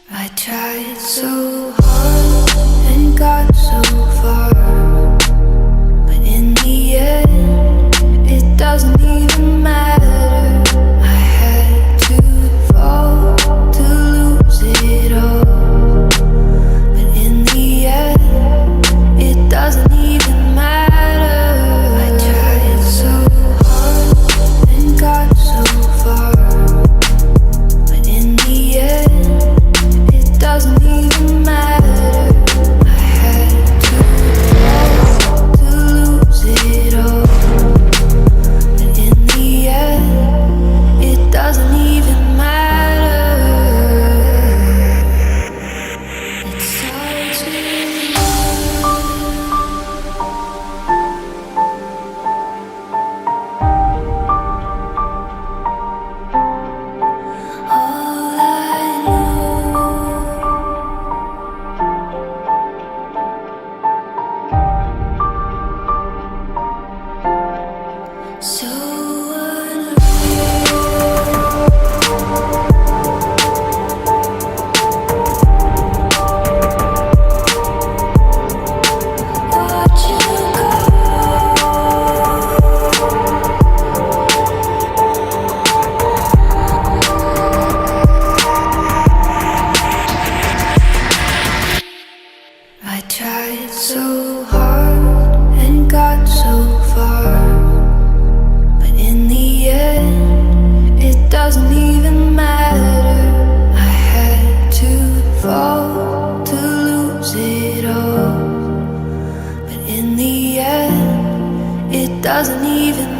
I tried so hard and got so far, but in the end, it doesn't even matter. I had to fall to lose it all, but in the end, it doesn't even matter. I tried so hard and got so far, but in the end, it doesn't even matter. I had to fall to lose it all, but in the end, it doesn't even matter. It starts with all I know. So unreal. Watch you go. I tried so hard and got so far, but in the end, it doesn't even matter. I had to fall to lose it all, but in the end, it doesn't even